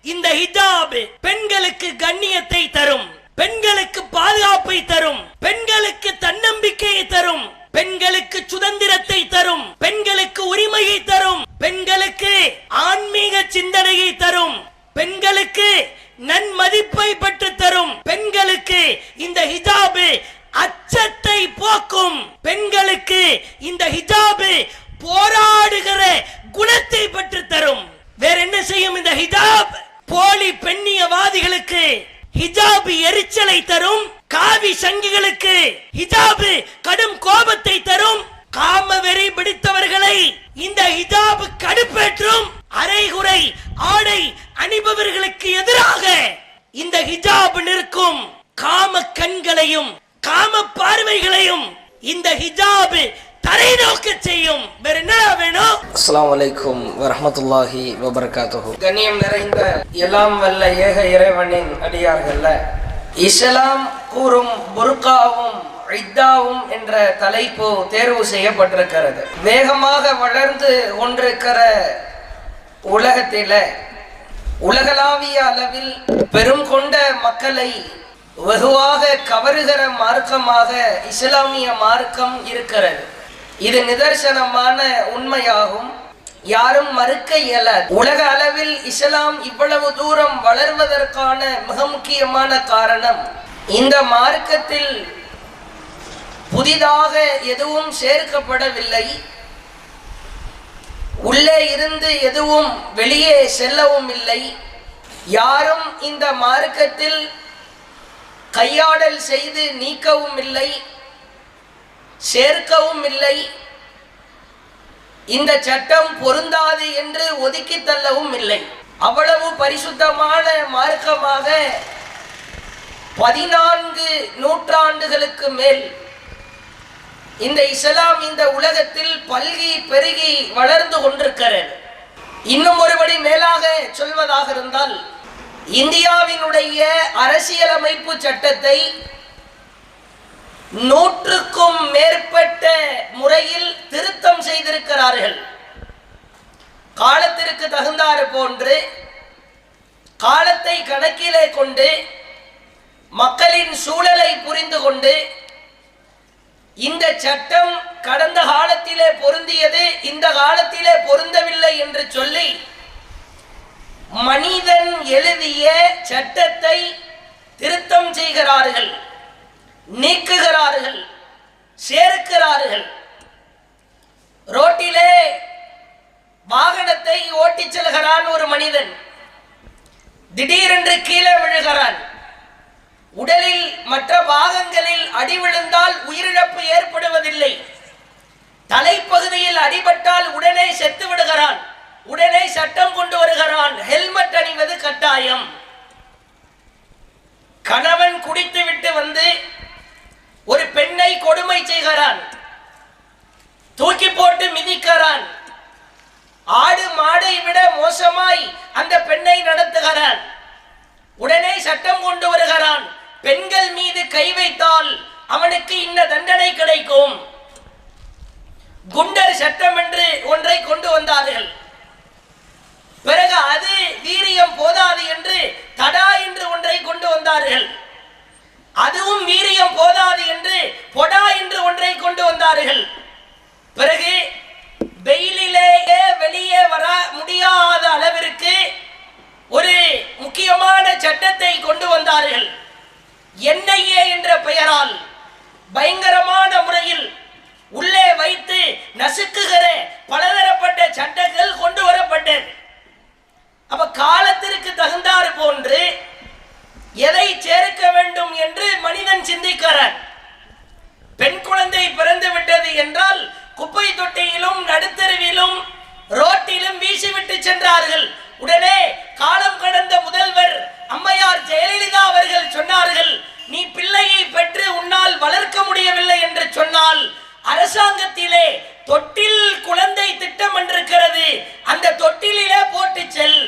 இந்த ஹிஜாப் பெண்களுக்கு கண்ணியத்தை தரும், பெண்களுக்கு பாதுகாப்பை தரும், பெண்களுக்கு தன்னம்பிக்கையை தரும், பெண்களுக்கு சுதந்திரத்தை தரும், பெண்களுக்கு உரிமையை தரும், பெண்களுக்கு ஆன்மீக சிந்தனையை தரும், பெண்களுக்கு நன்மதிப்பை பெற்று தரும், பெண்களுக்கு இந்த ஹிஜாப் அச்சத்தை போக்கும், பெண்களுக்கு இந்த ஹிஜாப் போராடுகிற குணத்தை பெற்று தரும். வேற என்ன செய்யும் இந்த ஹிஜாப்? போலி பெண்ணியவாதிகளுக்கு ஹிஜாப் எரிச்சலை தரும், காவி சங்கிகளுக்கு ஹிஜாப் கடும் கோபத்தை தரும், காம வெறி பிடித்தவர்களை இந்த ஹிஜாப் கடுப்பேற்றும், அரைகுறை ஆடை அணிபவர்களுக்கு எதிராக இந்த ஹிஜாப் நிற்கும். காம கண்களையும் காம பார்வைகளையும் இந்த ஹிஜாப் தரை நோக்க செய்யும். வேற என்ன வேணும்? அஸ்ஸலாமு அலைக்கும் வரஹ்மத்துல்லாஹி வபரகாத்துஹு. கண்ணியம் நிறைந்த எல்லாம் வல்ல ஏக இறைவனின் அடியார்கள்ல, இஸ்லாம் கூறும் புர்காவும் இத்தாவும் என்ற தலைப்பு தேர்வு செய்யப்பட்டிருக்கிறது. வேகமாக வளர்ந்து கொண்டிருக்கிற உலகத்தில உலகளாவிய அளவில் பெரும் கொண்ட மக்களை வெகுவாக கவருகிற மார்க்கமாக இஸ்லாமிய மார்க்கம் இருக்கிறது. இது நிதர்சனமான உண்மையாகும், யாரும் மறுக்க இயலாது. உலக அளவில் இஸ்லாம் இவ்வளவு தூரம் வளர்வதற்கான மிக முக்கியமான காரணம், இந்த மார்க்கத்தில் புதிதாக எதுவும் சேர்க்கப்படவில்லை, உள்ளே இருந்து எதுவும் வெளியே செல்லவும் இல்லை, யாரும் இந்த மார்க்கத்தில் கையாடல் செய்து நீக்கவும் இல்லை, சேர்க்கவும் இல்லை, இந்த சட்டம் பொருந்தாது என்று ஒதுக்கி தள்ளவும் இல்லை. அவ்வளவு பரிசுத்தமான மார்க்கமாக 14 நூற்றாண்டுகளுக்கு மேல் இந்த இஸ்லாம் இந்த உலகத்தில் பல்கி பெருகி வளர்ந்து கொண்டிருக்கிறது. இன்னும் ஒருபடி மேலாக சொல்வதாக இருந்தால், இந்தியாவினுடைய அரசியலமைப்பு சட்டத்தை 100க்கும் மேற்பட்ட முறையில் திருத்தம் செய்திருக்கிறார்கள். காலத்திற்கு தகுந்தாறு போன்று காலத்தை கணக்கிலே கொண்டு மக்களின் சூழலை புரிந்து கொண்டு இந்த சட்டம் கடந்த காலத்திலே பொருந்தியது, இந்த காலத்திலே பொருந்தவில்லை என்று சொல்லி மனிதன் எழுதிய சட்டத்தை திருத்தம் செய்கிறார்கள், நீக்குகிறார்கள், சேர்க்கிறார்கள். ரோட்டிலே வாகனத்தை ஓட்டிச் செல்கிறான் ஒரு மனிதன், திடீரென்று கீழே விழுகிறான். உடலில் மற்ற பாகங்களில் அடி விழுந்தால் உயிரிழப்பு ஏற்படுவதில்லை, தலைப்பகுதியில் அடிபட்டால் உடனே செத்து விடுகிறான். உடனே சட்டம் கொண்டு வருகிறான், ஹெல்மெட் அணிவது கட்டாயம். கணவன் குடித்து விட்டு வந்து ஒரு பெண்ணை கொடுமை செய்கிறான், தூக்கி போட்டு மிதிக்கிறான், ஆடு மாடை விட மோசமாய் அந்த பெண்ணை நடத்துகிறான். உடனே சட்டம் கொண்டு வருகிறான், பெண்கள் மீது கை வைத்தால் அவனுக்கு இந்த தண்டனை கிடைக்கும். குண்டர் சட்டம் என்று ஒன்றை கொண்டு வந்தார்கள். பிறகு அது வீரியம் போதாது என்று தடா என்று ஒன்றை கொண்டு வந்தார்கள். அதுவும் வீரியம் போதாது என்று பொடா என்று ஒன்றை கொண்டு வந்தார்கள். பிறகு வெயிலிலேயே வெளியே வர முடியாத அளவிற்கு ஒரு முக்கியமான சட்டத்தை கொண்டு வந்தார்கள். NIA என்ற பெயரால் பயங்கரமான முறையில் உள்ளே வைத்து நசுக்குகிற பலதரப்பட்ட சட்டங்கள் கொண்டு வரப்பட்டது. அப்ப காலத்திற்கு தகுந்தாறு போன்று எதை சேர்க்க வேண்டும் என்று மனிதன் சிந்திக்கிறான். பெண் குழந்தை பிறந்து விட்டது என்றால் குப்பை தொட்டியிலும் நடுத்தருவிலும் ரோட்டிலும் வீசிவிட்டு சென்றார்கள். உடனே காலம் கடந்த முதல்வர் அம்மையார் ஜெயலலிதா அவர்கள் சொன்னார்கள், நீ பிள்ளையை பெற்று உன்னால் வளர்க்க முடியவில்லை என்று சொன்னால் அரசாங்கத்திலே தொட்டில் குழந்தை திட்டம் என்றிருக்கிறது, அந்த தொட்டிலே போட்டு செல்.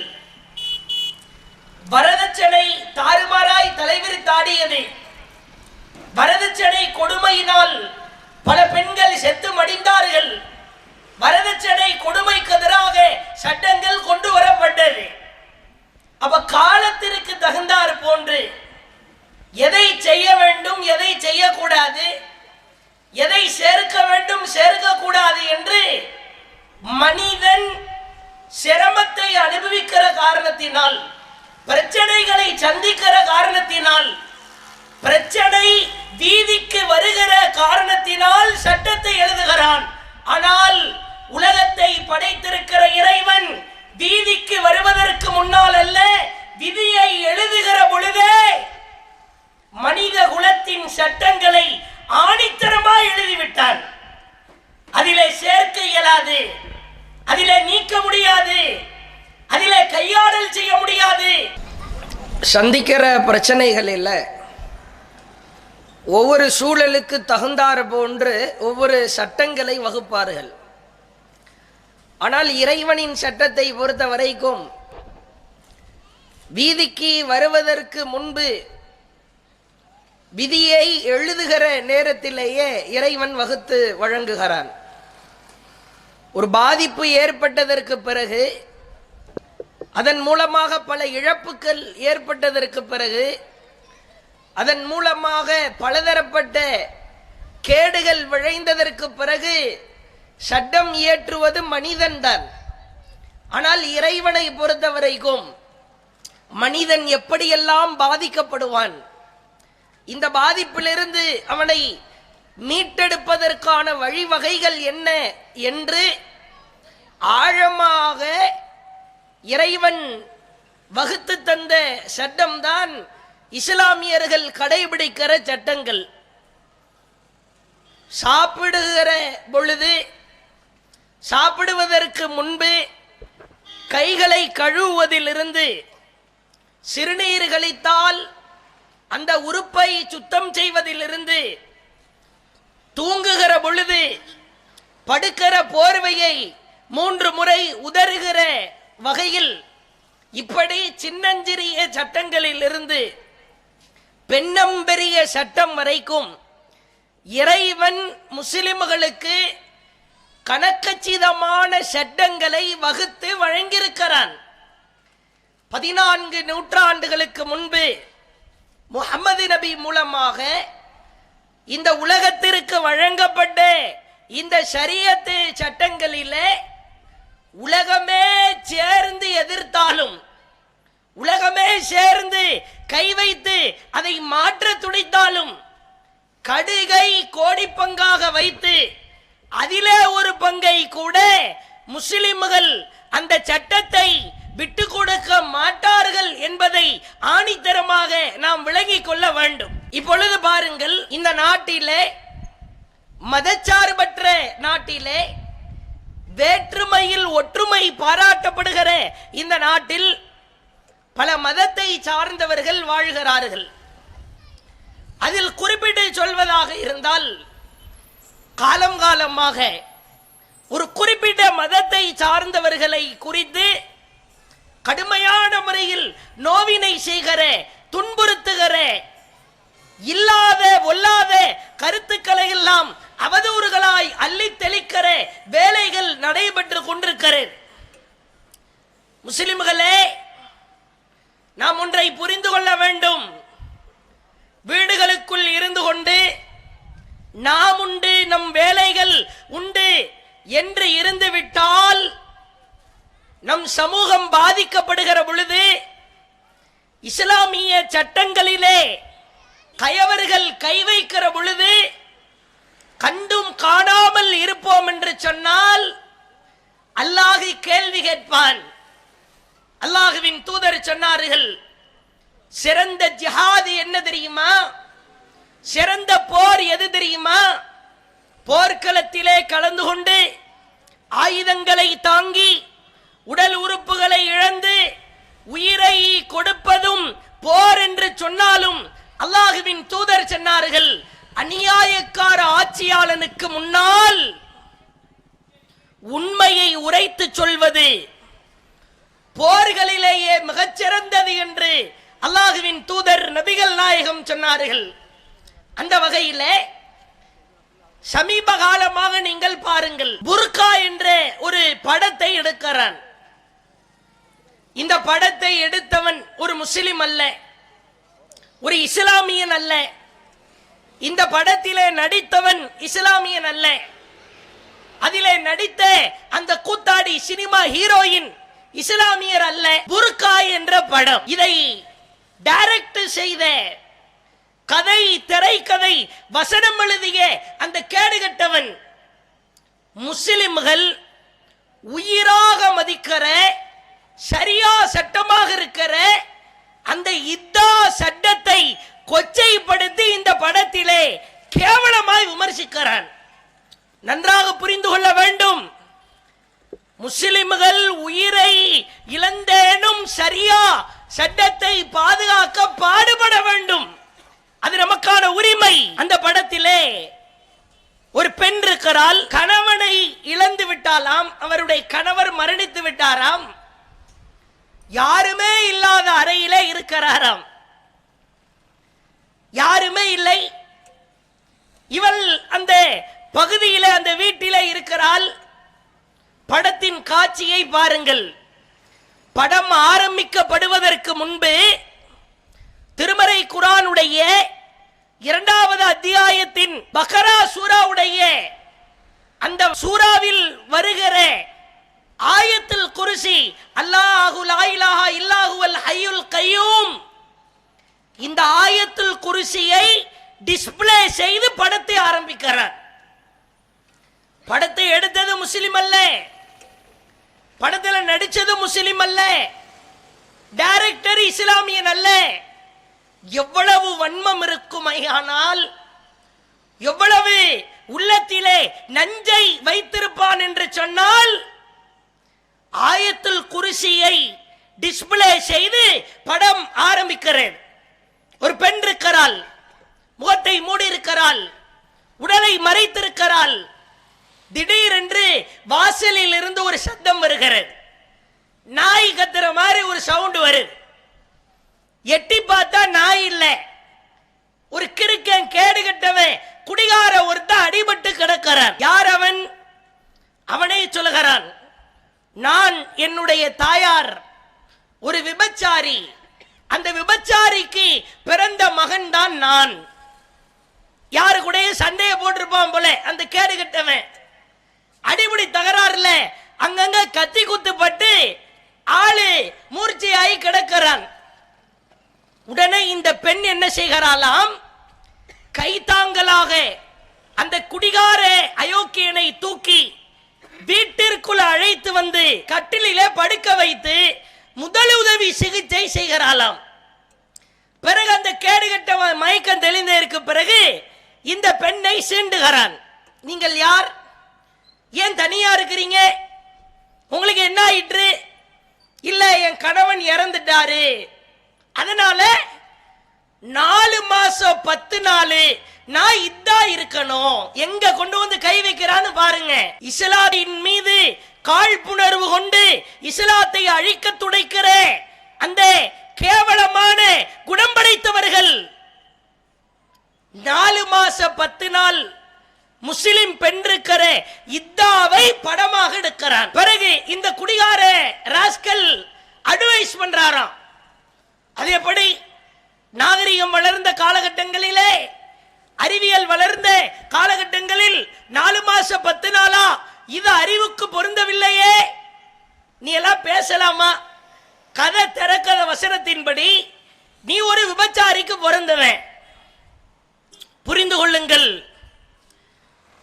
வரதட்சணை தாறுமாறாய் தலைவிரித்தாடியது. வரதட்சணை கொடுமையினால் பல பெண்கள் செத்து மடிந்தார்கள். வரதட்சணை கொடுமைக்கு எதிராக சட்டங்கள் கொண்டு வரப்பட்டது. அப்ப காலத்திற்கு தகுந்தாறு போன்று எதை செய்ய வேண்டும், எதை செய்யக்கூடாது, எதை சேர்க்க வேண்டும், சேர்க்க கூடாது என்று மனிதன் சிரமத்தை அனுபவிக்கிற காரணத்தினால், பிரச்சனைகளை சந்திக்கிற காரணத்தினால், பிரச்சனை வீதிக்கு வருகிற காரணத்தினால் சட்டத்தை எழுதுகிறான். ஆனால் உலகத்தை படைத்திருக்கிற இறைவன் வீதிக்கு வருவதற்கு முன்னால் அல்ல, விதியை எழுதுகிற பொழுதே மனித குலத்தின் சட்டங்களை ஆணித்தரமாய் எழுதிவிட்டான். அதிலே சேர்க்க இயலாது, அதிலே நீக்க முடியாது, அதிலே கையாடல் செய்ய முடியாது. சந்திக்கிற பிரச்சனைகள் இல்லை, ஒவ்வொரு சூழலுக்கு தகுந்தாறு போன்று ஒவ்வொரு சட்டங்களை வகுப்பார்கள். ஆனால் இறைவனின் சட்டத்தை பொறுத்த வரைக்கும் வீதிக்கு வருவதற்கு முன்பு விதியை எழுதுகிற நேரத்திலேயே இறைவன் வகுத்து வழங்குகிறான். ஒரு பாதிப்பு ஏற்பட்டதற்கு பிறகு, அதன் மூலமாக பல இழப்புகள் ஏற்பட்டதற்கு பிறகு, அதன் மூலமாக பலதரப்பட்ட கேடுகள் விளைந்ததற்கு பிறகு சட்டம் இயற்றுவது மனிதன்தான். ஆனால் இறைவனை பொறுத்த வரைக்கும் மனிதன் எப்படியெல்லாம் பாதிக்கப்படுவான், இந்த பாதிப்பிலிருந்து அவனை மீட்டெடுப்பதற்கான வழிவகைகள் என்ன என்று ஆழமாக இறைவன் வகுத்து தந்த சட்டம்தான் இஸ்லாமியர்கள் கடைபிடிக்கிற சட்டங்கள். சாப்பிடுகிற பொழுது, சாப்பிடுவதற்கு முன்பு கைகளை கழுவுவதிலிருந்து, சிறுநீர் கழித்தால் அந்த உறுப்பை சுத்தம் செய்வதிலிருந்து, தூங்குகிற பொழுது படுக்கிற போர்வையை 3 முறை உதறுகிற வகையில், இப்படி சின்னஞ்சிறிய சட்டங்களில் இருந்து பெண்ணம்பெரிய சட்டம் வரைக்கும் இறைவன் முஸ்லிம்களுக்கு கணக்கச்சிதமான சட்டங்களை வகுத்து வழங்கியிருக்கிறான். 14 நூற்றாண்டுகளுக்கு முன்பு முஹம்மது நபி மூலமாக இந்த உலகத்திற்கு வழங்கப்பட்ட இந்த ஷரியத்து சட்டங்களிலே உலகமே சேர்ந்து எதிர்த்தாலும், உலகமே சேர்ந்து கை வைத்து அதை மாற்ற துடித்தாலும், கடுகை கோடி பங்காக வைத்து அதிலே ஒரு பங்கை கூட முஸ்லிம்கள் அந்த சட்டத்தை விட்டு கொடுக்க மாட்டார்கள் என்பதை ஆணித்தரமாக நாம் விளங்கிக் கொள்ள வேண்டும். இப்பொழுது பாருங்கள், இந்த நாட்டிலே, மதச்சார்பற்ற நாட்டிலே, வேற்றுமையில் ஒற்றுமை பாராட்டப்படுகிற இந்த நாட்டில் பல மதத்தை சார்ந்தவர்கள் வாழ்கிறார்கள். அதில் குறிப்பிட்டு சொல்வதாக இருந்தால், காலம் காலமாக ஒரு குறிப்பிட்ட மதத்தை சார்ந்தவர்களை குறித்து கடுமையான முறையில் நோவினை செய்கிற, துன்புறுத்துகிற, இல்லாத ஒல்லாத கருத்துக்களை எல்லாம் அவதூறுகளாய் அள்ளி தெளிக்கிற வேலைகள் நடைபெற்று கொண்டிருக்கிறது. முஸ்லிம்களே, நாம் ஒன்றை புரிந்து கொள்ள வேண்டும். வீடுகளுக்குள் இருந்து கொண்டு நாம் உண்டு, நம் வேலைகள் உண்டு என்று இருந்துவிட்டால், நம் சமூகம் பாதிக்கப்படுகிற பொழுது இஸ்லாமிய சட்டங்களிலே கயவர்கள் கை வைக்கிற பொழுது கண்டும் காணாமல் இருப்போம் என்று சொன்னால் அல்லாஹ் கேள்வி கேட்பான். அல்லாஹ்வின் தூதர் சொன்னார்கள், சிறந்த ஜிஹாது என்ன தெரியுமா? சிறந்த போர் எது தெரியுமா? போர்க்களத்திலே கலந்து கொண்டு ஆயுதங்களை தாங்கி உடல் உறுப்புகளை இழந்து உயிரை கொடுப்பதும் போர் என்று சொன்னாலும் அல்லாஹ்வின் தூதர் சொன்னார்கள், அநியாயக்கார ஆட்சியாளனுக்கு முன்னால் உண்மையை உரைத்து சொல்வது போர்களிலேயே மிகச்சிறந்தது என்று அல்லாஹ்வின் தூதர் நபிகள் நாயகம் சொன்னார்கள். அந்த வகையிலே சமீப காலமாக நீங்கள் பாருங்கள், புர்கா என்ற ஒரு படத்தை எடுக்கிறான். இந்த படத்தை எடுத்தவன் ஒரு முஸ்லிம் அல்ல, ஒரு இஸ்லாமியன் அல்ல. இந்த படத்திலே நடித்தவன் இஸ்லாமியன் அல்ல. அதிலே நடித்த அந்த கூத்தாடி சினிமா ஹீரோயின் இஸ்லாமியர் அல்ல. புர்கா என்ற படம், இதை டைரக்ட் செய்த, கதை திரைக்கதை வசனம் எழுதிய அந்த கேடுகட்டவன் முஸ்லிம்கள் உயிராக மதிக்கிற சரியா சட்டமாக இருக்கிற அந்த இத்தா சட்டத்தை கொச்சைப்படுத்தி இந்த படத்திலே கேவலமாய் விமர்சிக்கிறான். நன்றாக புரிந்து கொள்ள வேண்டும். முஸ்லிம்கள் உயிரை இழந்தேனும் சரியா சட்டத்தை பாதுகாக்க பாடுபட வேண்டும். அது நமக்கான உரிமை. அந்த படத்திலே ஒரு பெண் இருக்கிறாள், கணவனை இழந்து விட்டாலாம், அவருடைய கணவர் மரணித்து விட்டாராம், யாருமே இல்லாத அறையிலே இருக்கிறாராம், யாருமே இல்லை. இவள் அந்த பகுதியிலே அந்த வீட்டிலே இருக்கிறாள். படத்தின் காட்சியை பாருங்கள். படம் ஆரம்பிக்கப்படுவதற்கு முன்பு திருமறை குர்ஆனுடைய 2வது அத்தியாயத்தின் பக்ரா சூராவுடைய அந்த சூராவில் வருகிற ஆயத்துல் குர்சி, அல்லாஹு லா இலாஹா இல்லாஹுவல் ஹய்யுல் கய்யூம், இந்த ஆயத்துல் குர்சியை டிஸ்ப்ளே செய்து படத்தை ஆரம்பிக்கிறார். படத்தை எடுத்தது முஸ்லிம் அல்ல, படத்தில் நடிச்சது முஸ்லிம் அல்ல, டைரக்டர் இஸ்லாமியன் அல்ல. எவ்வளவு வன்மம் இருக்குமையானால், எவ்வளவு உள்ளத்திலே நஞ்சை வைத்திருப்பான் என்று சொன்னால், ஆயத்துல் குர்சியை டிஸ்ப்ளே செய்து படம் ஆரம்பிக்கிறது. ஒரு பெண் இருக்கிறாள், முகத்தை மூடி இருக்கிறாள், உடலை மறைத்திருக்கிறாள். திடீரென்று வாசலில் இருந்து ஒரு சத்தம் வருகிறது. நாய் கத்துற மாதிரி ஒரு சவுண்ட் வருது. எட்டி பார்த்தா நாய் இல்லை, ஒரு கிறுக்கன் கேடுகட்டவன் குடிகார ஒருத்தன் அடிபட்டு கிடக்கிறான். யார் அவன்? அவனே சொல்லுகிறான், நான் என்னுடைய தாயார் ஒரு விபச்சாரி, அந்த விபச்சாரிக்கு பிறந்த மகன் தான் நான். யாரு கூட சண்டையை போட்டிருப்பான் போல அந்த கேடுகட்டவன். அடிபடி தகராறுல அங்கங்க கத்தி குத்துப்பட்டு ஆளு மூர்ச்சையாகி கிடக்கிறான். உடனே இந்த பெண் என்ன செய்கிறாளாம், கைத்தாங்கலாக அந்த குடிகார அயோக்கியனை தூக்கி வீட்டிற்குள் அழைத்து வந்து கட்டிலே படுக்க வைத்து முதலுதவி சிகிச்சை செய்கிறாளாம். பிறகு அந்த கேடுகட்ட மயக்கம் தெளிந்ததற்கு பிறகு இந்த பெண்ணை சீண்டுகிறான். நீங்கள் யார்? ஏன் தனியா இருக்கிறீங்க? உங்களுக்கு என்ன ஆயிற்று? இல்ல, என் கணவன் இறந்துட்டாரு, அதனால 4 மாசம் 10 நாள் நான் இதா இருக்கணும். எங்க கொண்டு வந்து கை வைக்கிறான்னு பாருங்க. இஸ்லாத்தின் மீது காழ்ப்புணர்வு கொண்டு இஸ்லாத்தை அழிக்க துடைக்கிற அந்த கேவலமான குணம் படைத்தவர்கள் 4 மாசம் 10 நாள் முஸ்லிம் பெண் இருக்கிற இத்தாவை படமாக எடுக்கிறான். பிறகு இந்த குடிகார ராஸ்கல் அட்வைஸ் பண்றாராம். அது எப்படி? நாகரிகம் வளர்ந்த காலகட்டங்களிலே, அறிவியல் வளர்ந்த காலகட்டங்களில் 4 மாசம் 10 நாளா இது அறிவுக்கு பொருந்தவில்லையே, நீ எல்லாம் பேசலாமா? கதை திறக்கத வசனத்தின்படி நீ ஒரு விபச்சாரிக்கு பொருந்தவன். புரிந்து கொள்ளுங்கள்.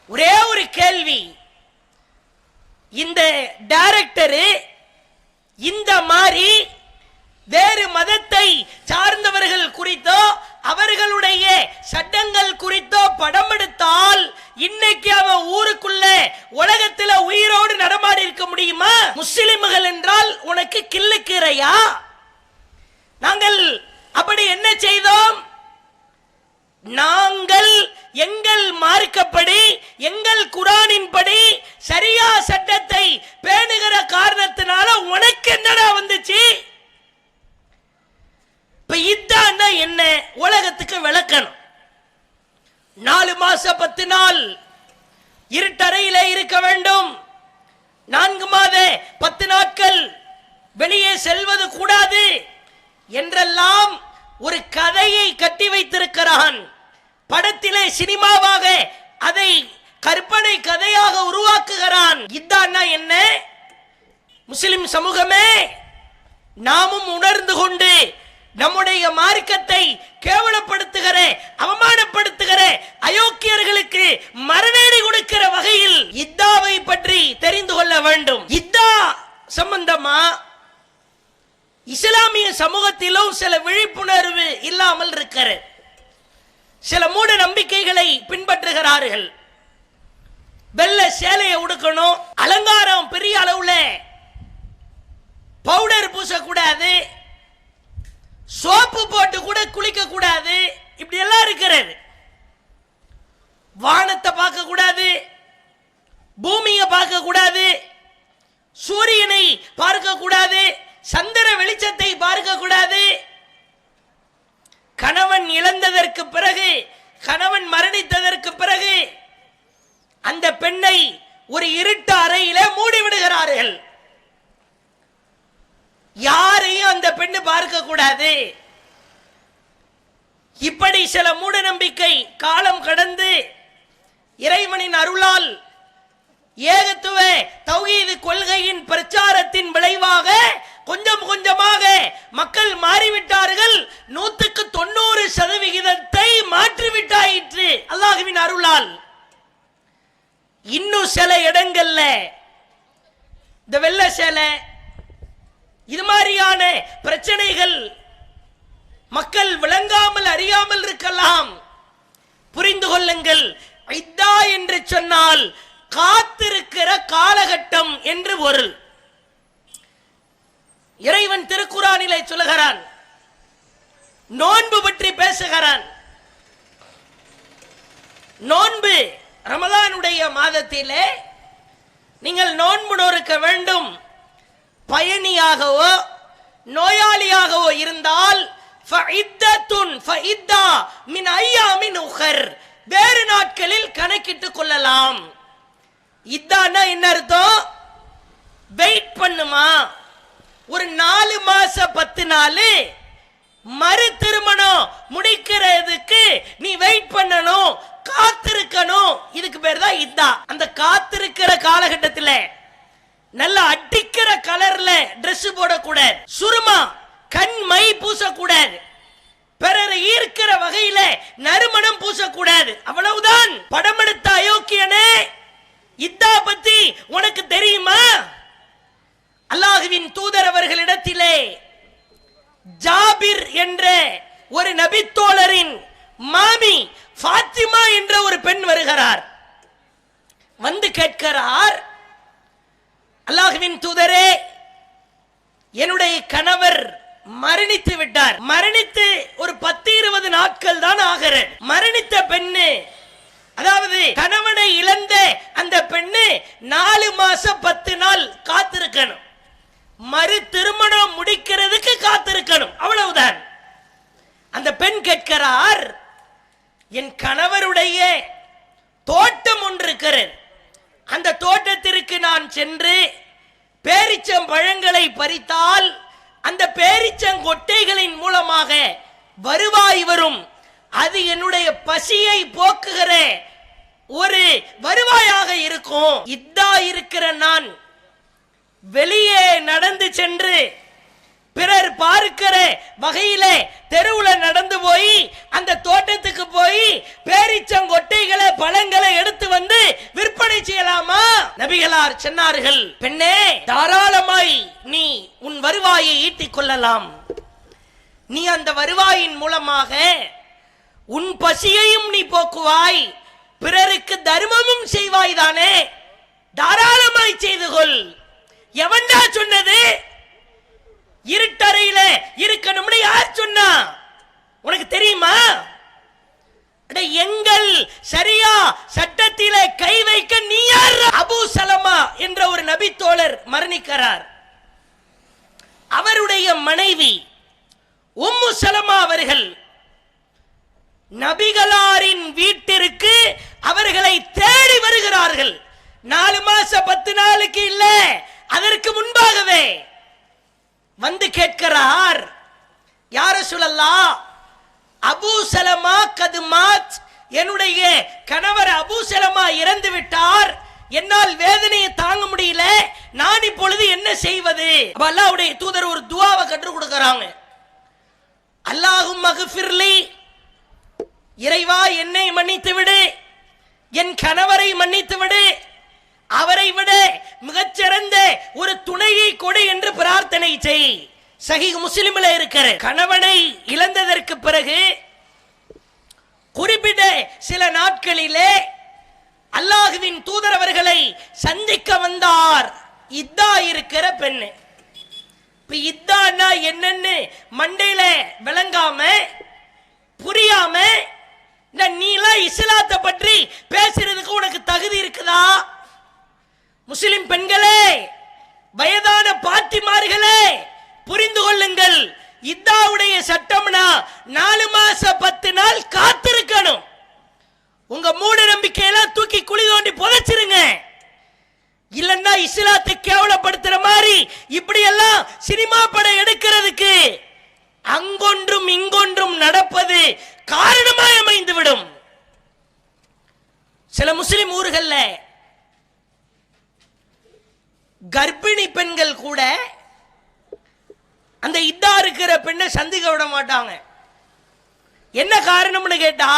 ஒரே ஒரு கேள்வி, இந்த டைரக்டர் இந்த மாதிரி வேறு மதத்தை சார்ந்தவர்கள் குறித்தோ அவர்களுடைய சட்டங்கள் குறித்தோ படம் எடுத்தால் இன்னைக்கு அவன் ஊருக்குள்ள உலகத்தில் உயிரோடு நடமாடி இருக்க முடியுமா? முஸ்லிம்கள் என்றால் உனக்கு கில்லுக்கிறையா? நாங்கள் அப்படி என்ன செய்தோம்? நாங்கள் எங்கள் மார்க்கப்படி, எங்கள் குர்ஆனின்படி சரியா சட்டத்தை பேணுகிற காரணத்தினால உனக்கு என்னடா வந்துச்சு? இப்ப இதான்னா என்ன? உலகத்துக்கு விளக்கணும். 4 மாசம் 10 நாள் இருட்டறையிலே இருக்க வேண்டும். 4 மாத 10 நாட்கள் வெளியே செல்வது கூடாது என்றெல்லாம் ஒரு கதையை கட்டி வைத்திருக்கிறான். படத்திலே சினிமாவாக அதை கற்பனை கதையாக உருவாக்குகிறான். இதான் என்ன? முஸ்லிம் சமூகமே, நாமும் உணர்ந்து கொண்டு நம்முடைய மார்க்கத்தை கேவலப்படுத்துகிற, அவமானப்படுத்துகிற அயோக்கியர்களுக்கு மறுநீதி கொடுக்கிற வகையில் இத்தாவை பற்றி தெரிந்து கொள்ள வேண்டும். இத்தா சம்பந்தமா இஸ்லாமிய சமூகத்திலும் சில விழிப்புணர்வு இல்லாமல் இருக்கிறது. சில மூட நம்பிக்கைகளை பின்பற்றுகிறார்கள். வெள்ளை சேலையை உடுக்கணும், அலங்காரம் பெரிய அளவுல, பவுடர் பூசக்கூடாது, சோப்பு போட்டு கூட குளிக்க கூடாது, இப்படி எல்லாம் இருக்கிறது. வானத்தை பார்க்க கூடாது, பூமியை பார்க்க கூடாது, சூரியனை பார்க்க கூடாது, சந்திர வெளிச்சத்தை பார்க்க கூடாது. கணவன் இழந்ததற்கு பிறகு, கணவன் மரணித்ததற்கு பிறகு அந்த பெண்ணை ஒரு இருட்டு அறையிலே மூடிவிடுகிறார்கள். யாரையும் அந்த பெண்ணு பார்க்க கூடாது. இப்படி சில மூட நம்பிக்கை காலம் கடந்து இறைவனின் அருளால் ஏகத்துவ தௌஹீது கொள்கையின் பிரச்சாரத்தின் விளைவாக கொஞ்சம் கொஞ்சமாக மக்கள் மாறிவிட்டார்கள். 190% மாற்றிவிட்டாயிற்று அல்லாஹ்வின் அருளால். இன்னும் சில இடங்கள்ல இந்த வெள்ளை சேலை இது மாதிரியான பிரச்சனைகள் மக்கள் விளங்காமல் அறியாமல் இருக்கலாம். புரிந்து கொள்ளுங்கள், இத்தா என்று சொன்னால் காத்திருக்கிற காலகட்டம் என்று பொருள். இறைவன் திருக்குரானிலே சொல்லுகிறான், நோன்பு பற்றி பேசுகிறான். நோன்பு ரமலானுடைய மாதத்திலே நீங்கள் நோன்பு நோக்க வேண்டும். பயணியாகவோ நோயாளியாகவோ இருந்தால் வேறு நாட்களில் கணக்கிட்டுக் கொள்ளலாம். இதான் என்ன அர்த்தம்? வெயிட் பண்ணுமா, ஒரு 4 மாசம் 10 நாள் மறு திருமணம் முடிக்கிறதுக்கு நீ வெயிட் பண்ணணும், காத்திருக்கணும். இதுக்கு பேர் தான் இதா. அந்த காத்திருக்கிற காலகட்டத்தில் நல்ல அடிக்கிற கலர்ல Dress போடக்கூடாது, சுருமா கண் மை பூசக்கூடாது, பிறரை ஈர்க்கிற வகையில நறுமணம் பூசக்கூடாது. அவ்வளவுதான். படம் எடுத்த அயோக்கியனே, இதா பத்தி உனக்கு தெரியுமா? அல்லாஹ்வின் தூதர் அவர்களிடத்திலே ஜாபிர் என்ற ஒரு நபித்தோழரின் மாமி ஃபாத்திமா என்ற ஒரு பெண் வருகிறார். வந்து கேட்கிறார், அல்லாஹ்வின் தூதரே, என்னுடைய கணவர் மரணித்து விட்டார். மரணித்து ஒரு 10-20 நாட்கள் தான் ஆகிறது. மரணித்த பெண்ணு, அதாவது கணவனை இழந்த அந்த பெண்ணு 4 மாசம் 10 நாள் காத்திருக்கணும், மறு திருமணம் முடிக்கிறதுக்கு காத்திருக்கணும். அவ்வளவுதான். அந்த பெண் கேட்கிறார், என் கணவருடைய தோட்டம் ஒன்று இருக்கிறது, அந்த தோட்டத்திற்கு நான் சென்று பேரிச்சம் பழங்களை பறித்தால் அந்த பேரிச்சங்கொட்டைகளின் மூலமாக வருவாய் வரும், அது என்னுடைய பசியை போக்குகிற ஒரு வருவாயாக இருக்கும். இதா இருக்கிற நான் வெளியே நடந்து சென்று பிறர் பார்க்கிற வகையிலே தெருவுல நடந்து போய் அந்த தோட்டத்துக்கு போய் பேரிச்சங்கொட்டைகளை பழங்களை எடுத்து வந்து விற்பனை செய்யலாமா? நபிகளார் சொன்னார்கள், பெண்ணே, தாராளமாய் நீ உன் வருவாயை ஈட்டிக் கொள்ளலாம். நீ அந்த வருவாயின் மூலமாக உன் பசியையும் நீ போக்குவாய், பிறருக்கு தர்மமும் செய்வாய் தானே, தாராளமாய் செய்து கொள். எவன்டா சொன்னது இருட்டறையில இருக்கணும்னு? யார் சொன்னா? உனக்கு தெரியுமா? எங்கள் சரியா சட்டத்திலே கை வைக்க நீ யார்? அபூ சலமா என்ற ஒரு நபி தோழர் மரணிக்கிறார். அவருடைய மனைவி உம்மு சலமா அவர்கள் நபிகளாரின் வீட்டிற்கு அவர்களை தேடி வருகிறார்கள். 4 மாசம் 10 நாளுக்கு இல்ல, அதற்கு முன்பாகவே வந்து கேட்கிறார், யா ரசூலல்லாஹ், அபூ சலமா கதுமாத், என்னுடைய கணவர் அபூ சலமா இறந்து விட்டார், என்னால் வேதனையை தாங்க முடியல, நான் இப்பொழுது என்ன செய்வது? அல்லாஹ்வுடைய தூதர் ஒரு துஆவை கற்றுக் கொடுக்கறாங்க. அல்லாஹும்ம ஃபிர்லி, இறைவா என்னை மன்னித்து விடு, என் கணவரை மன்னித்து விடு, அவரை விட மிகச்சிறந்த ஒரு துணையை கொடு என்று பிரார்த்தனை செய். சஹீஹ் முஸ்லிம்ல இருக்கிற கணவனை இழந்ததற்கு பிறகு குறிப்பிட்ட சில நாட்களிலே அல்லாஹுவின் தூதர் அவர்களை சந்திக்க வந்தார் இத்தா இருக்கிற பெண்ணு. இத்தான்னா என்னன்னு மண்டையில விளங்காம புரியாம, நீலாம் இஸ்லாத்தை பற்றி பேசுறதுக்கு உனக்கு தகுதி இருக்குதா? முஸ்லிம் பெண்களே, வயதான பாட்டிமார்களே, புரிந்து கொள்ளுங்கள். இத்தாவுடைய சட்டம்னா 4 மாசம் 10 நாள் காத்திருக்கணும். உங்க மூட நம்பிக்கையெல்லாம் தூக்கி குழி தோண்டி புதைச்சிருங்க. இல்லன்னா இஸ்லாத்தை கேவலப்படுத்துற மாதிரி இப்படி எல்லாம் சினிமா படம் எடுக்கிறதுக்கு அங்கொன்றும் இங்கொன்றும் நடப்பது காரணமாய் அமைந்துவிடும். சில முஸ்லிம் ஊர்கள்ல கர்ப்பிணி பெண்கள் கூட அந்த இதா இருக்கிற பெண்ணை சந்திக்க விட மாட்டாங்க. என்ன காரணம்னு கேட்டா,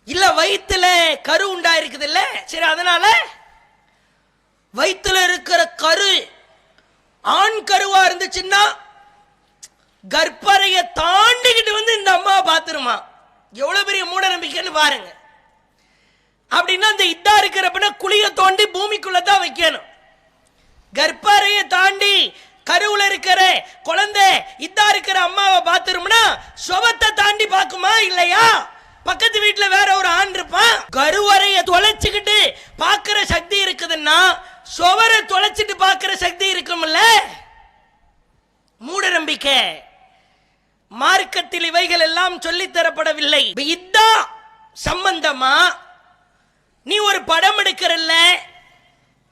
இல்ல வயிற்றுல கரு உண்டாயிருக்குது இல்ல, சரி அதனால வயிற்றுல இருக்கிற கரு ஆண் கருவா இருந்துச்சுன்னா கர்ப்பறையை தாண்டிக்கிட்டு வந்து இந்த அம்மா பாத்துருமா. எவ்வளவு பெரிய மூட நம்பிக்கைன்னு பாருங்க. அப்படின்னா அந்த இதா இருக்கிற பெண்ணை குழிய தோண்டி பூமிக்குள்ளதான் வைக்கணும். கர்ப்பறையை தாண்டி கருவுல இருக்கிற குழந்தை இதா இருக்கிற அம்மாவை பாத்துரும்னா சுவத்தை தாண்டி பாக்குமா இல்லையா? பக்கத்து வீட்டுல வேற ஒரு ஆண் இருப்பான். கருவறையை தொலைச்சுக்கிட்டு பாக்குற சக்தி இருக்குதுன்னா சுவரை தொலைச்சிட்டு பாக்குற சக்தி இருக்கும்ல. மூட நம்பிக்கை. மார்க்கத்தில் இவைகள் எல்லாம் சொல்லித் தரப்படவில்லை. இதான் சம்பந்தமா நீ ஒரு படம் எடுக்கிறல்ல,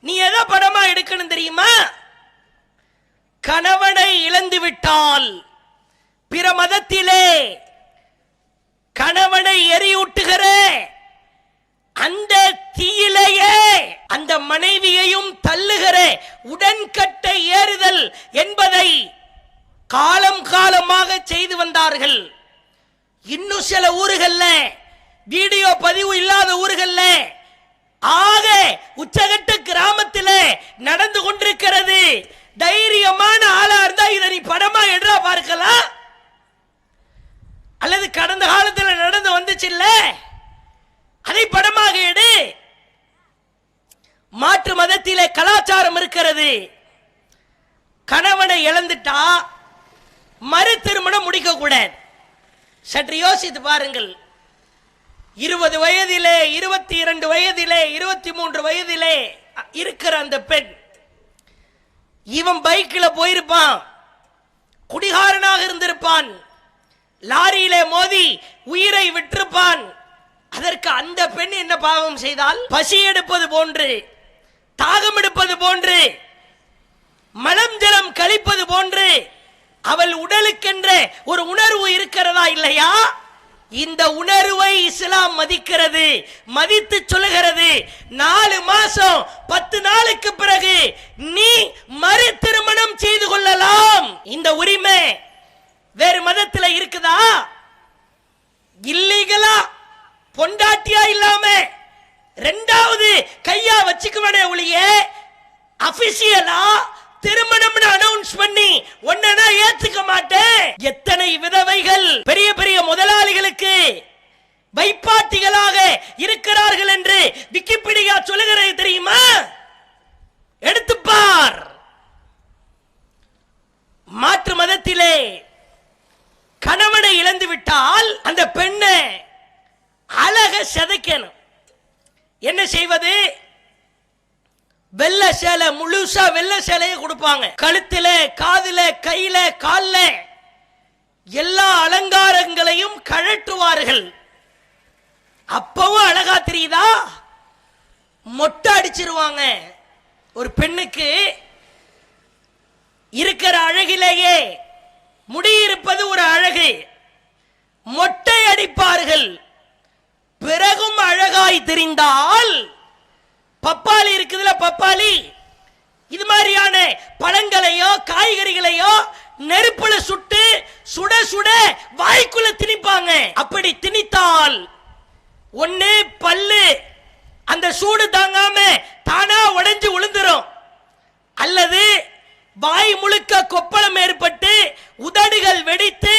நீ எதை படமா எடுக்கணும் தெரியுமா? கணவனை இழந்து விட்டால் பிற மதத்திலே கணவனை எரியூட்டுகிற அந்த தீயிலேயே அந்த மனைவியையும் தள்ளுகிற உடன்கட்டை ஏறுதல் என்பதை காலம் காலமாக செய்து வந்தார்கள். இன்னும் சில ஊர்கள்ல, வீடியோ பதிவு இல்லாத ஊர்கள்ல, ஆக உச்சகட்ட கிராமத்தில் நடந்து கொண்டிருக்கிறது. தைரியமான ஆளா இருந்தா இதை நீ படமா எடுறா பார்க்கலாம். அல்லது கடந்த காலத்தில் நடந்து வந்துச்சு இல்ல, அதை படமாக எடு. மாற்று மதத்திலே கலாச்சாரம் இருக்கிறது. கணவனை இழந்துட்டா மறு திருமணம் முடிக்க கூடாது. சற்று யோசித்து பாருங்கள். 20 வயதிலே, 22 வயதிலே, 23 வயதிலே இருக்கிற அந்த பெண், இவன் பைக்கில் போயிருப்பான், குடிகாரனாக இருந்திருப்பான், லாரியிலே மோதி உயிரை விட்டிருப்பான். அதற்கு அந்த பெண் என்ன பாவம் செய்தால்? பசி எடுப்பது போன்று, தாகம் எடுப்பது போன்று, மலம் ஜலம் கழிப்பது போன்று அவள் உடலுக்கென்ற ஒரு உணர்வு இருக்கிறதா இல்லையா? இந்த உணர்வை இஸ்லாம் மதிக்கிறது, மதித்து சொல்லுகிறது. 4 மாசம் 10 நாளுக்கு பிறகு நீ மறு திருமணம் செய்து கொள்ளலாம். இந்த உரிமை வேறு மதத்தில் இருக்குதா? இல்லீகலா பொண்டாட்டியா இல்லாம 2வது கையா வச்சுக்குவனே ஒழிய அபிஷியலா திருமணம்னு அனௌன்ஸ் பண்ணி ஒன்னா ஏத்துக்க மாட்டேன். எத்தனை விதவைகள் பெரிய பெரிய முதலாளிகளுக்கு வைப்பாட்டிகளாக இருக்கிறார்கள் என்று விக்கிபீடியா சொல்லுகிறது தெரியுமா? எடுத்துப்பார். மாற்று மதத்திலே கணவனை இழந்து விட்டால் அந்த பெண்ணை அழக செதைக்கணும். என்ன செய்வது? வெள்ளை சேலை, முழுசா வெள்ளை சேலையை கொடுப்பாங்க. கழுத்தில, காதில, கையில, கால்ல எல்லா அலங்காரங்களையும் கழட்டுவார்கள். அப்பவும் அழகா தெரியுதா? மொட்டை அடிச்சிருவாங்க. ஒரு பெண்ணுக்கு இருக்கிற அழகிலேயே முடியிருப்பது ஒரு அழகு. மொட்டை அடிப்பார்கள், பிறகும் அழகாய் தெரிந்தால் பப்பாளி இருக்குதுல, பப்பாளி இது மாதிரியான பழங்களையோ காய்கறிகளையோ நெருப்புல சுட்டு சுட சுட வாய்க்குள்ள திணிப்பாங்க. அப்படி திணித்தால் ஒண்ணு பல்லு அந்த சூடு தாங்காம தானா உடைஞ்சு விழுந்துரும், அல்லது வாய் முழுக்க கொப்பளம் ஏற்பட்டு உதடுகள் வெடித்து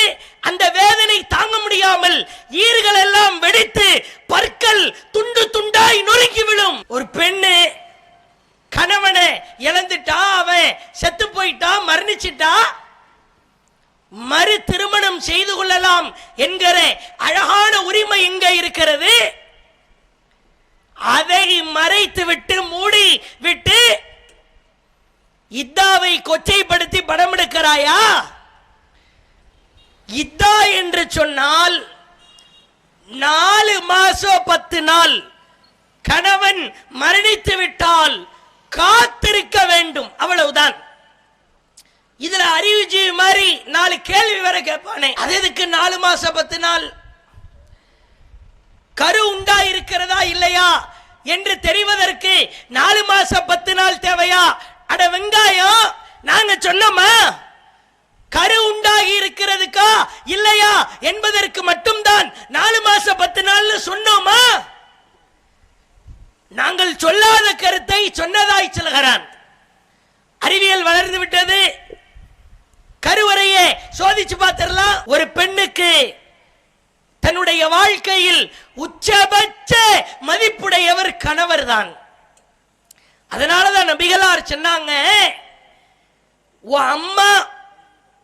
அந்த வேதனை தாங்க முடியாமல் ஈறுகள் எல்லாம் வெடித்து பற்கள் துண்டு துண்டாய் நொறுக்கி விடும். ஒரு பெண்ணு கணவனை இழந்துட்டா, அவன் செத்து போயிட்டா, மரணிச்சிட்டா, மறு திருமணம் செய்து கொள்ளலாம் என்கிற அழகான உரிமை எங்க இருக்கிறது? அதை மறைத்து விட்டு மூடி விட்டு இத்தாவை கொச்சைப்படுத்தி படம் எடுக்கிறாயா? இத்தா என்று சொன்னால் 4 மாசம் 10 நாள் கணவன் மரணித்து விட்டால் காத்திருக்க வேண்டும், அவ்வளவுதான். இதுல அறிவுஜீவி மாதிரி 4 கேள்வி வர கேட்பானே, அது எதுக்கு 4 மாசம் 10 நாள்? கரு உண்டா இருக்கிறதா இல்லையா என்று தெரிவதற்கு 4 மாசம் 10 நாள் தேவையா? அட வெங்காயம், நாங்க சொன்னோமா கரு உண்டாகி இருக்கிறதுக்கா இல்லையா என்பதற்கு மட்டும்தான் 4 மாசம் 10 நாள் சொன்னோமா? நாங்கள் சொல்லாத கருத்தை சொன்னதாய் சொல்கிறான். அறிவியல் வளர்ந்து விட்டது, கருவறையை சோதிச்சு பார்த்தரலாம். ஒரு பெண்ணுக்கு தன்னுடைய வாழ்க்கையில் உச்சபட்ச மதிப்புடையவர் கணவர் தான். அதனாலதான் நபிகளார் சொன்னாங்க, உன் அம்மா,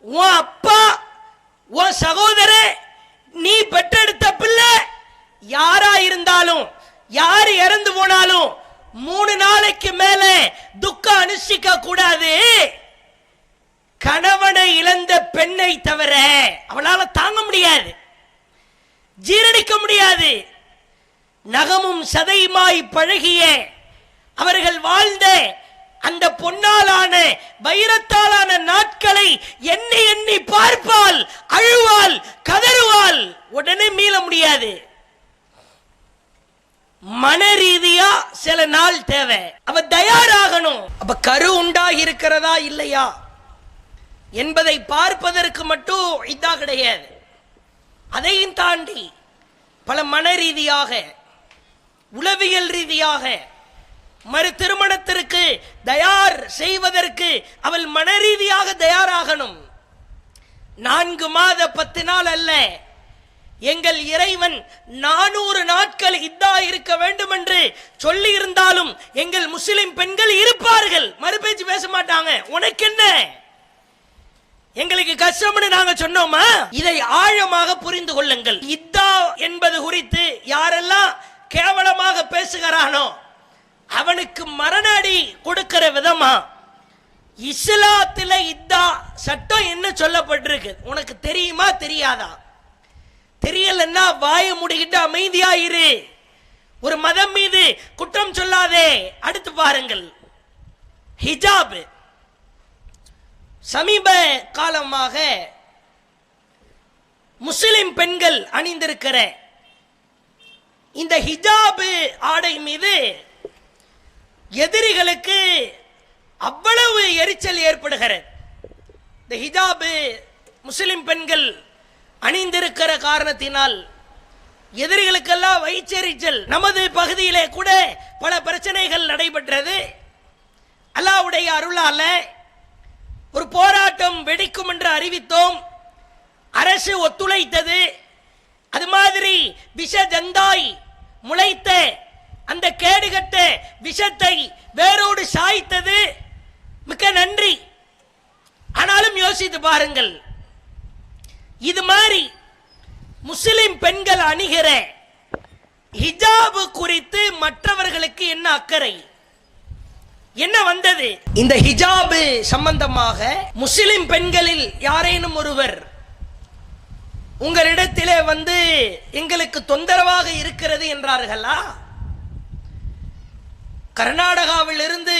உன் அப்பா, உன் சகோதரன், நீ பெற்றெடுத்த பிள்ளை யாரா இருந்தாலும், யார் இறந்து போனாலும் 3 நாளைக்கு மேல துக்கம் அனுஷ்டிக்க கூடாது. கணவனை இழந்த பெண்ணை தவிர அவளால தாங்க முடியாது, ஜீரணிக்க முடியாது. நகமும் சதையுமாய் பழகிய அவர்கள் வாழ்ந்த அந்த பொன்னாலான வைரத்தாலான நாட்களை எண்ணி எண்ணி பார்ப்பால், அழுவாள், கதறுவாள், உடனே மீள முடியாது. மன ரீதியா சில நாள் தேவை, அவ தயாராகணும். அப்ப கரு உண்டாகி இருக்கிறதா இல்லையா என்பதை பார்ப்பதற்கு மட்டும் இதா கிடையாது. அதையும் தாண்டி பல மன ரீதியாக, உளவியல் ரீதியாக மறு திருமணத்திற்கு தயார் செய்வதற்கு அவள் மன ரீதியாக தயாராகணும். 4 மாத 10 நாள் அல்ல, எங்கள் இறைவன் 400 நாட்கள் இதா இருக்க வேண்டும் என்று சொல்லி இருந்தாலும் எங்கள் முஸ்லிம் பெண்கள் இருப்பார்கள், மறுபேச்சு பேச மாட்டாங்க. உனக்கு என்ன, எங்களுக்கு கஷ்டம்னு நாங்க சொன்னோமா? இதை ஆழமாக புரிந்து கொள்ளுங்கள். இதா என்பது குறித்து யாரெல்லாம் கேவலமாக பேசுகிறானோ அவனுக்கு மரணடி கொடுக்கிற விதமா இஸ்லாத்துல இதா சட்டம் என்ன சொல்லப்பட்டிருக்கு உனக்கு தெரியுமா தெரியாதா? தெரியலன்னா வாய மூடிக்கிட்டு அமைதியா இரு. ஒரு மதம் மீது குற்றம் சொல்லாதே. அடுத்து பாருங்கள், ஹிஜாப். சமீப காலமாக முஸ்லிம் பெண்கள் அணிந்திருக்கிற இந்த ஹிஜாப் ஆடை மீது எதிரிகளுக்கு அவ்வளவு எரிச்சல் ஏற்படுகிறது. இந்த ஹிஜாப் முஸ்லிம் பெண்கள் அணிந்திருக்கிற காரணத்தினால் எதிரிகளுக்கெல்லாம் வயிற்றெரிச்சல். நமது பகுதியிலே கூட பல பிரச்சனைகள் நடைபெற்றது. அல்லாஹ்வுடைய அருளால ஒரு போராட்டம் வெடிக்கும் என்று அறிவித்தோம், அரசு ஒத்துழைத்தது. அது மாதிரி விஷ ஜந்தாய் முளைத்த அந்த கேடுகட்ட விஷத்தை வேரோடு சாய்த்தது. மிக்க நன்றி. ஆனாலும் யோசித்து பாருங்கள், இது மாதிரி முஸ்லிம் பெண்கள் அணிகிற ஹிஜாப் குறித்து மற்றவர்களுக்கு என்ன அக்கறை, என்ன வந்தது? இந்த ஹிஜாப் சம்பந்தமாக முஸ்லிம் பெண்களில் யாரேனும் ஒருவர் உங்களிடத்திலே வந்து எங்களுக்கு தொந்தரவாக இருக்கிறது என்றார்களா? கர்நாடகாவில் இருந்து,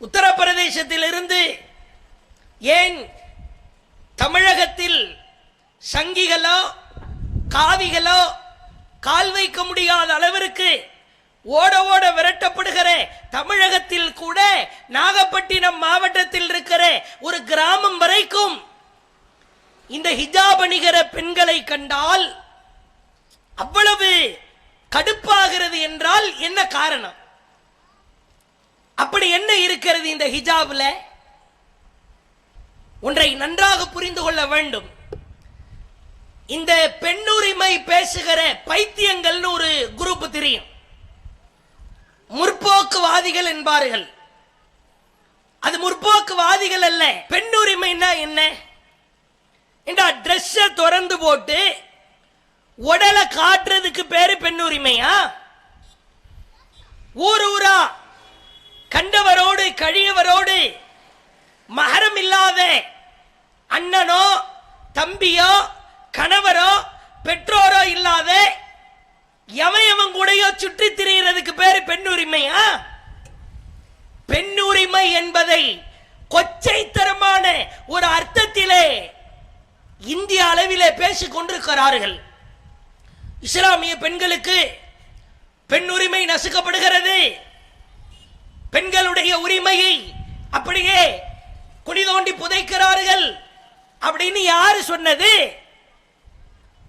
உத்தரப்பிரதேசத்தில் இருந்து, ஏன் தமிழகத்தில் சங்கிகளோ காவிகளோ கால் வைக்க முடியாத அளவிற்கு ஓட ஓட விரட்டப்படுகிற தமிழகத்தில் கூட நாகப்பட்டினம் மாவட்டத்தில் இருக்கிற ஒரு கிராமம் வரைக்கும் இந்த ஹிஜாப் அணிகிற பெண்களை கண்டால் அவ்வளவு கடுப்பாகிறது என்றால் என்ன காரணம்? அப்படி என்ன இருக்கிறது இந்த ஹிஜாப்ல? ஒன்றை நன்றாக புரிந்து கொள்ள வேண்டும். இந்த பெண்ணுரிமை பேசுகிற பைத்தியங்கள்னு ஒரு குரூப் தெரியும், முற்போக்குவாதிகள் என்பார்கள். அது முற்போக்குவாதிகள் அல்ல. பெண்ணுரிமைன்னா என்ன? ட்ரெஸ் திறந்து போட்டு உடலை காட்டுறதுக்கு பேரு பெண்ணுரிமையா? ஊர் ஊரா கண்டவரோடு கழியவரோடு மகரம் இல்லாத அண்ணனோ தம்பியோ கணவரோ பெற்றோரோ இல்லாத எவன் கூடயோ சுற்றி திரிகிறதுக்கு பேரு பெண்ணுரிமையா? பெண்ணுரிமை என்பதை கொச்சைத்தரமான ஒரு அர்த்தத்திலே இந்திய அளவிலே பேசிக் கொண்டிருக்கிறார்கள். இஸ்லாமிய பெண்களுக்கு பெண்ணுரிமை நசுக்கப்படுகிறது. பெண்களுடைய உரிமையை அப்படியே குழி தோண்டி புதைக்கிறார்கள் அப்படின்னு யாரு சொன்னது?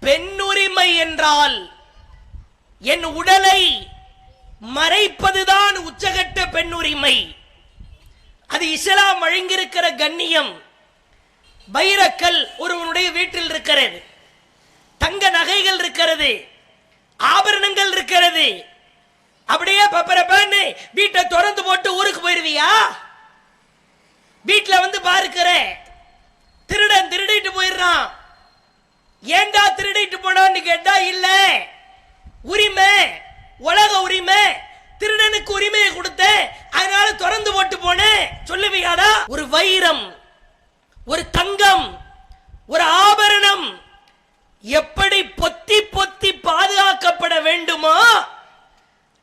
பெண்ணுரிமை என்றால் என் உடலை மறைப்பதுதான் உச்சகட்ட பெண்ணுரிமை. அது இஸ்லாம் வழங்கியிருக்கிற கண்ணியம். வைரக்கல் ஒருவனுடைய வீட்டில் இருக்கிறது, தங்க நகைகள் இருக்கிறது, ஆபரணங்கள் இருக்கிறது. அப்படியே பப்பரப்பான்னு வீட்டை திறந்து போட்டு ஊருக்கு போயிருவியா? வீட்டில் வந்து பாருக்கிற திருடன் திருடிட்டு போயிடுறான். ஏண்டா திருடிட்டு போனான்னு கேட்டா இல்ல, உரிமை, உலக உரிமை, திருடனுக்கு உரிமையை கொடுத்த அதனால திறந்து போட்டு போனேன் சொல்லுவியாடா? ஒரு வைரம், ஒரு தங்கம், ஒரு ஆபரணம் எப்படி பொத்தி பொத்தி பாதுகாக்கப்பட வேண்டுமோ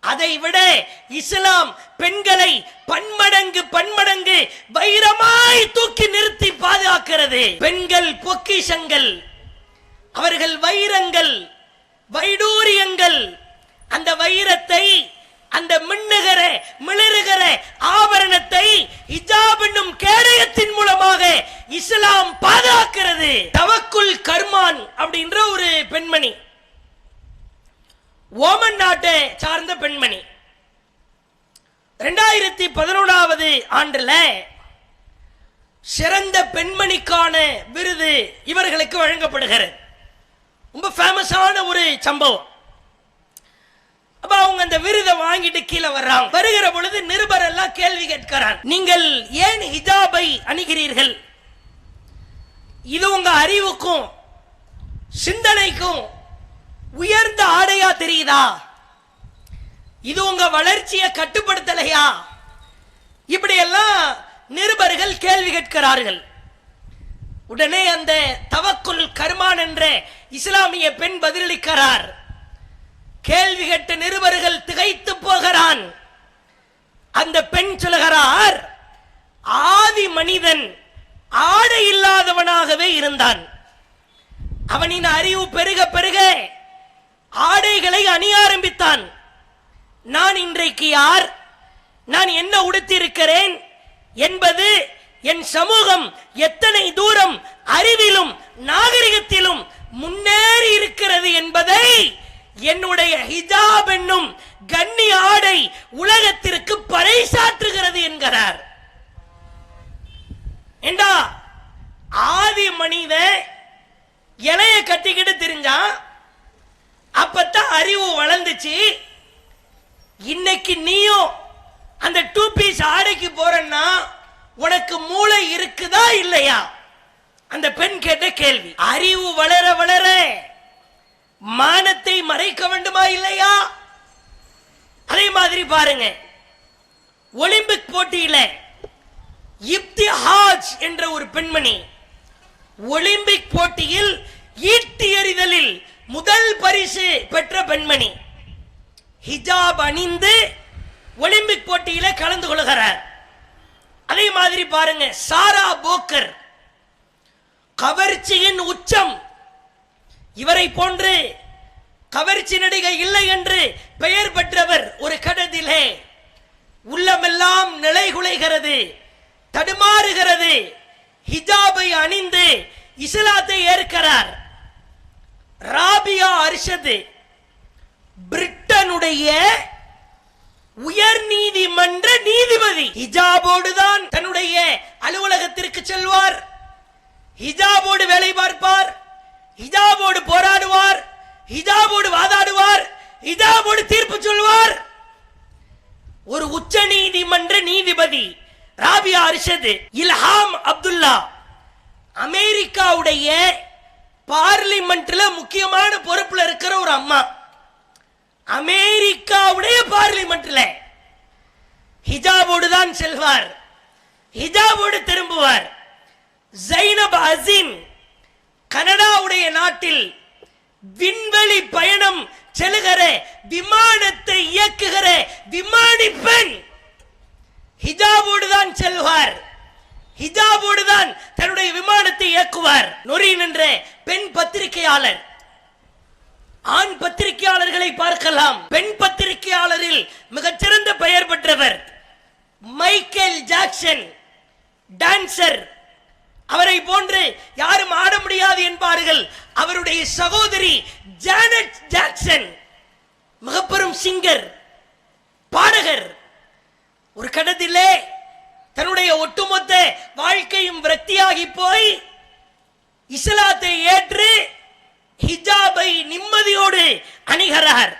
அதை விட இஸ்லாம் பெண்களை பன்மடங்கு வைரமாய் தூக்கி நிறுத்தி பாதுகாக்கிறது. பெண்கள் பொக்கிஷங்கள், அவர்கள் வைரங்கள், வைடூரியங்கள். அந்த வைரத்தை, அந்த மின்னுகிற மிளறுகிற ஆபரணத்தை ஹிஜாப் என்னும் கேடயத்தின் மூலமாக இஸ்லாம் பாதுகாக்கிறது. தவக்குல் கர்மான் அப்படின்ற ஒரு பெண்மணி, ஓமன் நாட்டை சார்ந்த பெண்மணி, 2011 ஆண்டுல சிறந்த பெண்மணிக்கான விருது இவர்களுக்கு வழங்கப்படுகிறது. ரொம்ப ஃபேமஸான ஒரு சம்பவம். அப்ப அவங்க அந்த விருதை வாங்கிட்டு கீழே வர்றாங்க. வருகிற பொழுது நிருபர் எல்லாம் கேள்வி கேட்கிறார், நீங்கள் ஏன் ஹிஜாபை அணிகிறீர்கள்? இது உங்க அறிவுக்கும் சிந்தனைக்கும் உயர்ந்த ஆடையா தெரியுதா? இது உங்க வளர்ச்சியை கட்டுப்படுத்தலையா? இப்படி எல்லாம் நிருபர்கள் கேள்வி கேட்கிறார்கள். உடனே அந்த தவக்குல் கர்மான் என்ற இஸ்லாமிய பெண் பதிலளிக்கிறார். கேள்வி கேட்ட நிருபர்கள் திகைத்து போகிறான். அந்த பெண் சொல்கிறார், ஆதி மனிதன் ஆடை இல்லாதவனாகவே இருந்தான். அவனின் அறிவு பெருக பெருக ஆடைகளை அணிய ஆரம்பித்தான். நான் இன்றைக்கு யார், நான் என்ன உடுத்திருக்கிறேன் என்பது, என் சமூகம் எத்தனை தூரம் அறிவிலும் நாகரிகத்திலும் முன்னேறி இருக்கிறது என்பதை என்னுடைய ஹிஜாப் என்னும் கன்னி ஆடை உலகத்திற்கு பறைசாற்றுகிறது என்கிறார். ஏண்டா, ஆதி மனித இலைய கட்டிக்கிட்டு தெரிஞ்சான், அப்பத்தான் அறிவு வளர்ந்துச்சு. இன்னைக்கு நீயும் அந்த 2 பீஸ் ஆடைக்கு போறன்னா உனக்கு மூளை இருக்குதா இல்லையா? அந்த பெண் கேட்ட கேள்வி. அறிவு வளர வளர மானத்தை மறைக்க வேண்டுமா இல்லையா? அதே மாதிரி பாருங்க, ஒலிம்பிக் போட்டியில இப்திஹாஜ் என்ற ஒரு பெண்மணி ஒலிம்பிக் போட்டியில் ஈட்டி எறிதலில் முதல் பரிசு பெற்ற பெண்மணி, ஹிஜாப் அணிந்து ஒலிம்பிக் போட்டியில கலந்து கொள்கிறார். அதே மாதிரி பாருங்க, சாரா போக்கர் கவர்ச்சியின் உச்சம். இவரை போன்று கவர்ச்சி நடிகை இல்லை என்று பெயர் பெற்றவர். ஒரு கடத்திலே உள்ளமெல்லாம் நிலைகுலைகிறது, தடுமாறுகிறது. ஹிஜாபை அணிந்து இஸ்லாத்தை ஏற்கிறார். ராபியா அர்ஷத் பிரிட்டனுடைய உயர் நீதிமன்ற நீதிபதி. ஹிஜாபோடு தான் தன்னுடைய அலுவலகத்திற்கு செல்வார், ஹிஜாபோடு வேலை பார்ப்பார், ஹிஜாபோடு போராடுவார், ஹிஜாபோடு வாதாடுவார், ஹிஜாபோடு தீர்ப்பு சொல்வார். ஒரு உச்ச நீதிமன்ற நீதிபதி ராபியா அர்ஷத். இல்ஹாம் அப்துல்லா அமெரிக்காவுடைய பார்லிமெண்ட்ல முக்கியமான பொறுப்புல இருக்கிற ஒரு அம்மா. அமெரிக்காவுடைய பார்லிமெண்ட்ல ஹிஜாபோடு தான் செல்வார், ஹிஜாபோடு திரும்புவார். ஜைனப் அசீம் கனடாவுடைய நாட்டில் விண்வெளி பயணம் செல்கிற விமானத்தை இயக்குகிற விமானி பெண். ஹிஜாபோடு தான் செல்வார், ஹிஜாபோடு தான் தன்னுடைய விமானத்தை இயக்குவார். நொரின் என்ற பெண் பத்திரிகையாளர். ஆண் பத்திரிகையாளர்களை பார்க்கலாம், பெண் பத்திரிகையாளரில் மிகச்சிறந்த பெயர் பெற்றவர் மைக்கேல் ஜாக்சன், டான்சர். அவரை போன்று யாரும் ஆட முடியாது என்பார்கள். அவருடைய சகோதரி ஜானட் ஜாக்சன் மிகப்பெரும் சிங்கர், பாடகர். ஒரு கடத்திலே தன்னுடைய ஒட்டுமொத்த வாழ்க்கையும் விரக்தியாகி போய் இஸ்லாத்தை ஏற்று ஹிஜாபை நிம்மதியோடு அணிகிறார்.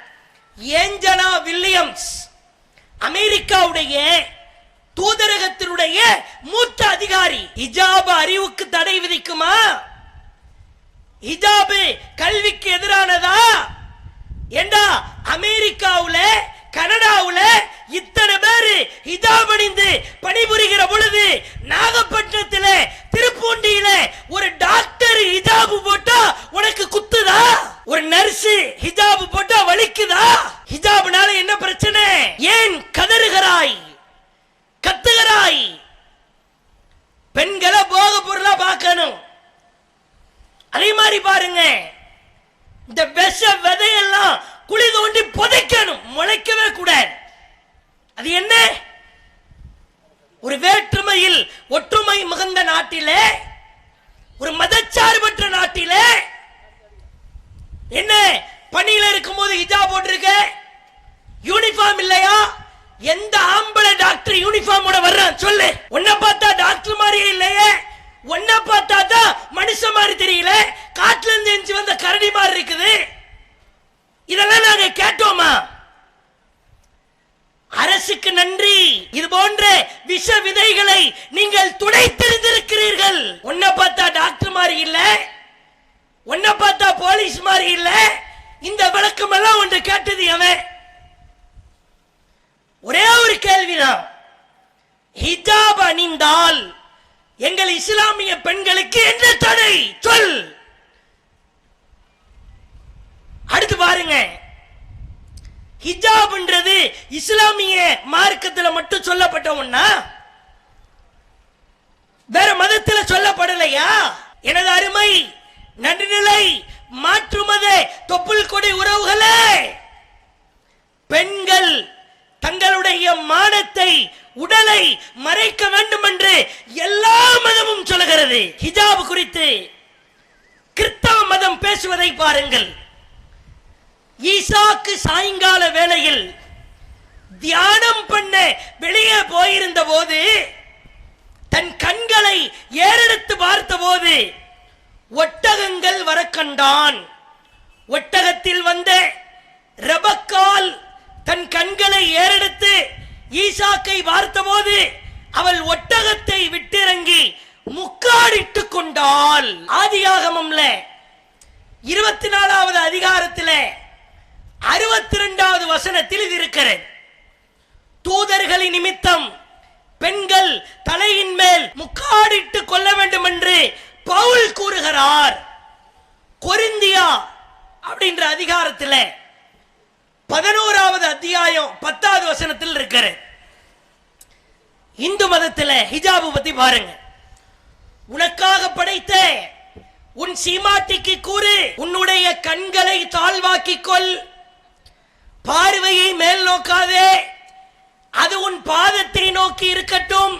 ஏஞ்சலா வில்லியம்ஸ் அமெரிக்காவுடைய தூதரகத்தினுடைய மூத்த அதிகாரி. ஹிஜாப் அறிவுக்கு தடை விதிக்குமா? ஹிஜாப் கல்விக்கு எதிரானதா? ஏண்டா அமெரிக்காவுல கனடாவுல இத்தனை பேரு ஹிஜாப் அணிந்து பணிபுரிகிற பொழுது நாகப்பட்டினத்துல திருப்பூண்டியில ஒரு டாக்டர் ஹிஜாப் போட்டா உனக்கு குத்துதா? ஒரு நர்ஸ் ஹிஜாப் போட்டா வலிக்குதா? ஹிஜாப்னால என்ன பிரச்சனை? ஏன் கதறுகிறாய், கத்துகிறாய்? பெண்களை போக பொருளா பார்க்கணும். அதே மாதிரி பாருங்க, இந்த விஷ விதையெல்லாம் குழி தோண்டி புதைக்கணும், முளைக்கவே கூடாது. அது என்ன? ஒரு வேற்றுமையில் ஒற்றுமை மிகுந்த நாட்டிலே, ஒரு மதச்சார்பற்ற நாட்டிலே என்ன பணியில இருக்கும் போது ஹிஜாப் போட்டிருக்க, யூனிஃபார்ம் இல்லையா? எந்த ஆம்பளை டாக்டர் யூனிஃபார்மோட வர்றான் சொல்லு? உன்னை பார்த்தா டாக்டர் மாதிரியே இல்லையே, உன்னை பார்த்தா தான் மனுஷ மாதிரி தெரியல, காட்டுல இருந்து எஞ்சி வந்த கரடி மாதிரி இருக்குது. இதெல்லாம் நாங்க கேட்டோமா? அரசுக்கு நன்றி, இது போன்ற விஷ விதைகளை நீங்கள் துடைத்தெறிந்திருக்கிறீர்கள். உன்னை பார்த்தா டாக்டர் மாதிரி இல்ல, உன்னை பார்த்தா போலீஸ் மாதிரி இல்ல. இந்த விளக்கம் எல்லாம் ஒன்று கேட்டது அவன். ஒரே ஒரு கேள்விதான், ஹிஜாப் அணிந்தால் எங்கள் இஸ்லாமிய பெண்களுக்கு என்ன தடை சொல்? அடுத்து பாருங்க, ஹிஜாப்ன்றது இஸ்லாமிய மார்க்கத்தில் மட்டும் சொல்லப்பட்ட ஒண்ணா? வேற மதத்தில் சொல்லப்படலையா? எனது அருமை நடுநிலை மாற்றுமத தொப்புள் கொடி உறவுகளே, பெண்கள் தங்களுடைய மானத்தை, உடலை மறைக்க வேண்டும் என்று எல்லா மதமும் சொல்கிறது. ஹிஜாப் குறித்து கிறிஸ்தவ மதம் பேசுவதை பாருங்கள். ஈசாக்கு சாயங்கால வேளையில் தியானம் பண்ண வெளியே போயிருந்த போது தன் கண்களை ஏறெடுத்து பார்த்த போது ஒட்டகங்கள் வர கண்டான். ஒட்டகத்தில் வந்த ரெபக்கால் தன் கண்களை ஏறெடுத்து ஈசாக்கை பார்த்தபோது அவள் ஒட்டகத்தை விட்டிறங்கி முக்காடிட்டுக் கொண்டாள். ஆதியாகமம்ல 24வது அதிகாரத்தில் 62வது வசனத்தில் இது இருக்கிறது. தூதர்களின் நிமித்தம் பெண்கள் தலையின் மேல் முக்காடிட்டு கொள்ள வேண்டும் என்று பவுல் கூறுகிறார். கொரிந்தியா அப்படின்ற அதிகாரத்தில் 11வது அத்தியாயம் 10வது வசனத்தில் இருக்கிறது. இந்து மதத்தில் ஹிஜாபு பத்தி பாருங்க. உனக்காக படைத்த உன் சீமாட்டிக்கு கூறு, உன்னுடைய கண்களை தாழ்வாக்கிக் கொள், பார்வையை மேல் நோக்காதே, அது உன் பாதத்தை நோக்கி இருக்கட்டும்,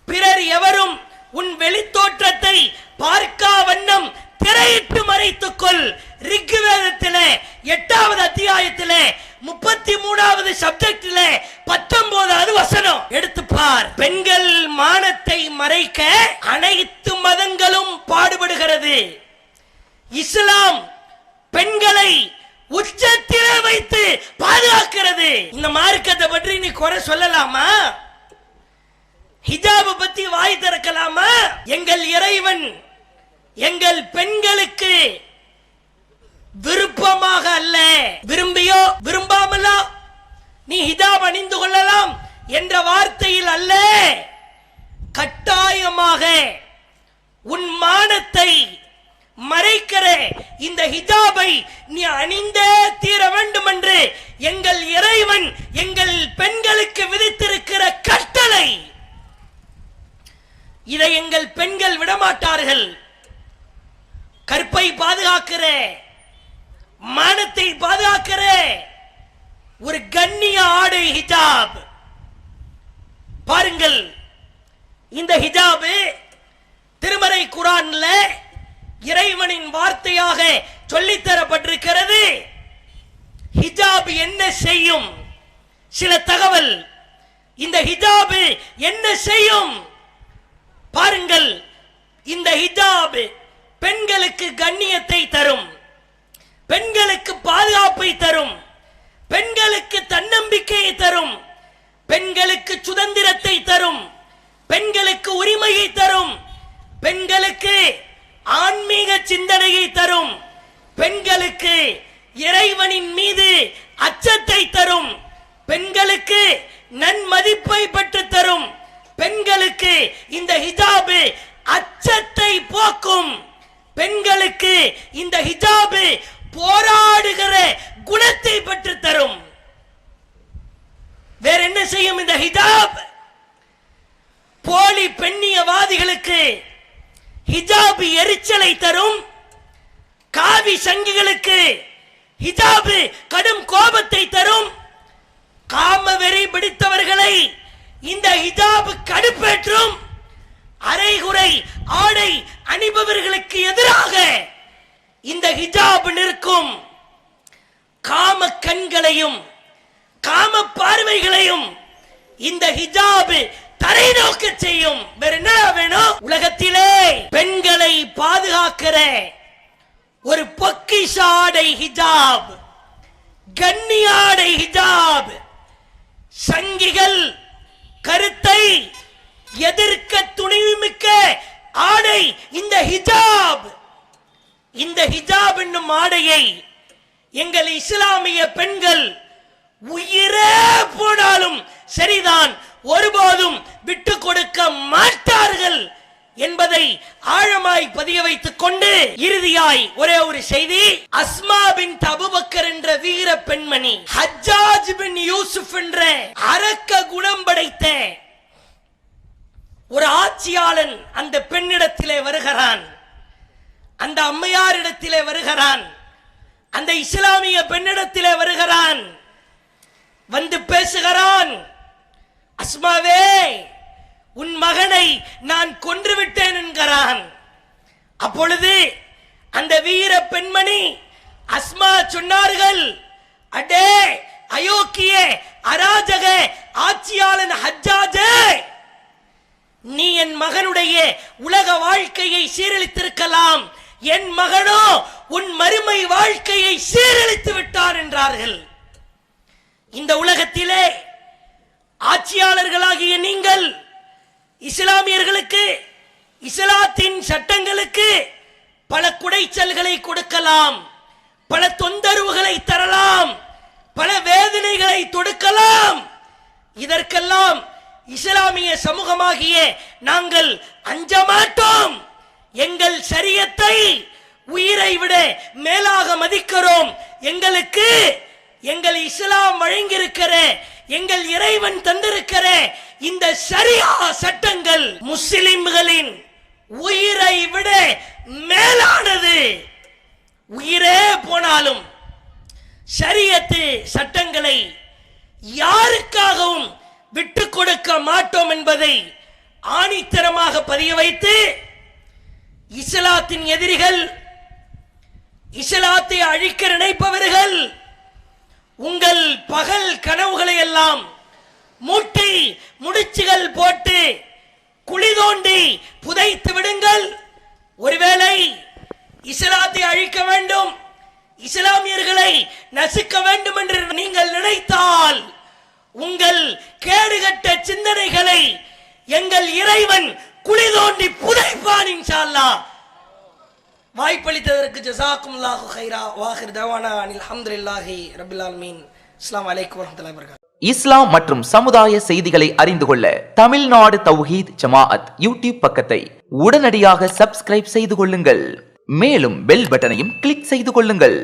பிறர் எவரும் உன் வெளித்தோற்றத்தை பார்க்கா வண்ணம் திரையிட்டு மறைத்துக் கொள். ரிக்வேதத்திலே 8வது அத்தியாயத்திலே 33வது சப்ஜெக்டிலே 19வது வசனம் எடுத்து பார். பெண்கள் மானத்தை மறைக்க அனைத்து மதங்களும் பாடுபடுகிறது. இஸ்லாம் பெண்களை உச்சத்திலே வைத்து பாதுகாக்கிறது. இந்த மார்க்கத்தை பற்றி நீ குறை சொல்லலாமா? ஹிஜாபை பத்தி வாய் திறக்கலாமா? எங்கள் இறைவன் எங்கள் பெண்களுக்கு விருப்பமாக அல்ல, விரும்பியோ விரும்பாமலோ நீ ஹிஜாப் அணிந்து கொள்ளலாம் என்ற வார்த்தையில் அல்ல, கட்டாயமாக உன் மானத்தை மறைக்கிற இந்த ஹிஜாபை நீ அணிந்தே தீர வேண்டும் என்று எங்கள் இறைவன் எங்கள் பெண்களுக்கு விதித்திருக்கிற கட்டளை. இதை எங்கள் பெண்கள் விடமாட்டார்கள். கற்பை பாதுகாக்கிற, மானத்தை பாதுகாக்கிற ஒரு கண்ணிய ஆடை ஹிஜாப். பாருங்கள், இந்த ஹிஜாப் திருமறை குர்ஆன்ல இறைவனின் வார்த்தையாக சொல்லித்தரப்பட்டிருக்கிறது. ஹிஜாப் என்ன செய்யும்? சில தகவல். இந்த ஹிஜாப் என்ன செய்யும் பாருங்கள். இந்த ஹிஜாப் பெண்களுக்கு கண்ணியத்தை தரும், பெண்களுக்கு பாதுகாப்பை தரும், பெண்களுக்கு தன்னம்பிக்கையை தரும், பெண்களுக்கு சுதந்திரத்தை தரும், பெண்களுக்கு உரிமையை தரும், பெண்களுக்கு ஆன்மீக சிந்தனையை தரும், பெண்களுக்கு இறைவனின் மீது அச்சத்தை தரும், பெண்களுக்கு நன்மதிப்பை பெற்று தரும், பெண்களுக்கு இந்த ஹிஜாப் அச்சத்தை போக்கும், பெண்களுக்கு இந்த ஹிஜாப் போராடுகிற குணத்தை பெற்று தரும். வேற என்ன செய்யும் இந்த ஹிஜாப்? போலி பெண்ணியவாதிகளுக்கு ஹிஜாப் எரிச்சலை தரும், காவி சங்கிகளுக்கு ஹிஜாப் கடும் கோபத்தை தரும், காமவெறி பிடித்தவர்களை இந்த ஹிஜாப் கடுப்பேற்றும், அரைகுறை ஆடை அணிபவர்களுக்கு எதிராக இந்த ஹிஜாப் நிற்கும். காம கண்களையும் காம பார்வைகளையும் இந்த ஹிஜாப் தரை நோக்க செய்யும். வேற என்ன வேணும்? உலகத்திலே பெண்களை பாதுகாக்கிற ஒரு பொக்கிஷ ஆடை ஹிஜாப், கண்ணிய ஆடை ஹிஜாப். சங்கிகள் கருத்தை எதிர்க்க துணிவுமிக்க ஆடை இந்த ஹிஜாப். இந்த ஹிஜாப் என்னும் ஆடையை எங்கள் இஸ்லாமிய பெண்கள் உயிரே போனாலும் சரிதான், ஒருபோதும் விட்டு கொடுக்க மாட்டார்கள் என்பதை ஆழமாய் பதிய வைத்துக் கொண்டு இறுதியாய் ஒரே ஒரு செய்தி. அஸ்மா பின்த் அபூபக்கர் என்ற வீர பெண்மணி, ஹஜ்ஜாஜ் பின் யூசுப் என்ற அரக்க குணம் படைத்த ஒரு ஆட்சியாளன் அந்த பெண்ணிடத்திலே வருகிறான், அந்த அம்மையாரிடத்திலே வருகிறான், அந்த இஸ்லாமிய பெண்ணிடத்திலே வருகிறான், வந்து பேசுகிறான். அஸ்மாவே, உன் மகனை நான் கொன்று விட்டேன் என்கிறான். அப்பொழுது அந்த வீர பெண்மணி அஸ்மா சொன்னார்கள், அடே அயோக்கிய அராஜக ஆட்சியாளன் ஹஜ்ஜாஜே, நீ என் மகனுடைய உலக வாழ்க்கையை சீரழித்திருக்கலாம், என் மகனோ உன் மறுமை வாழ்க்கையை சீரழித்து விட்டார் என்றார்கள். இந்த உலகத்திலே ஆட்சியாளர்களாகிய நீங்கள் இஸ்லாமியர்களுக்கு இஸ்லாத்தின் சட்டங்களுக்கு பல குடைச்சல்களை கொடுக்கலாம், பல தொந்தரவுகளை தரலாம், பல வேதனைகளை தொடுக்கலாம். இதற்கெல்லாம் இஸ்லாமிய சமூகமாகிய நாங்கள் அஞ்ச மாட்டோம். எங்கள் ஷரியத்தை உயிரை விட மேலாக மதிக்கிறோம். எங்களுக்கு எங்கள் இஸ்லாம் வழங்கியிருக்கிற எங்கள் இறைவன் தந்திருக்கிற இந்த ஷரியா சட்டங்கள் முஸ்லிம்களின் உயிரை விட மேலானது. உயிரே போனாலும் ஷரியத்து சட்டங்களை யாருக்காகவும் விட்டு கொடுக்க மாட்டோம் என்பதை ஆணித்தரமாக பதிய வைத்து, இஸ்லாத்தின் எதிரிகள், இஸ்லாத்தை அழிக்க நினைப்பவர்கள் உங்கள் பகல் கனவுகளை எல்லாம் மூட்டை முடிச்சுகள் போட்டு குழி தோண்டி புதைத்து விடுங்கள். ஒருவேளை இஸ்லாத்தை அழிக்க வேண்டும், இஸ்லாமியர்களை நசுக்க வேண்டும் என்று நீங்கள் நினைத்தால் உங்கள் கேடுகட்ட சிந்தனைகளை எங்கள் இறைவன் குழி தோண்டி புதைப்பான் இன்ஷா அல்லாஹ். வாய்ப்பளித்ததற்கு ஜஸாக்குமுல்லாஹு கைரா. வாஹிர் தவானா அல்ஹம்துலில்லாஹி ரப்பில் ஆலமீன். அஸ்ஸலாமு அலைக்கும் வரஹ்மத்துல்லாஹி வபரகாத்துஹு. இஸ்லாம் மற்றும் சமுதாய செய்திகளை அறிந்து கொள்ள தமிழ்நாடு தௌஹீத் ஜமாஅத் யூடியூப் பக்கத்தை உடனடியாக சப்ஸ்கிரைப் செய்து கொள்ளுங்கள். மேலும் பெல் பட்டனையும் கிளிக் செய்து கொள்ளுங்கள்.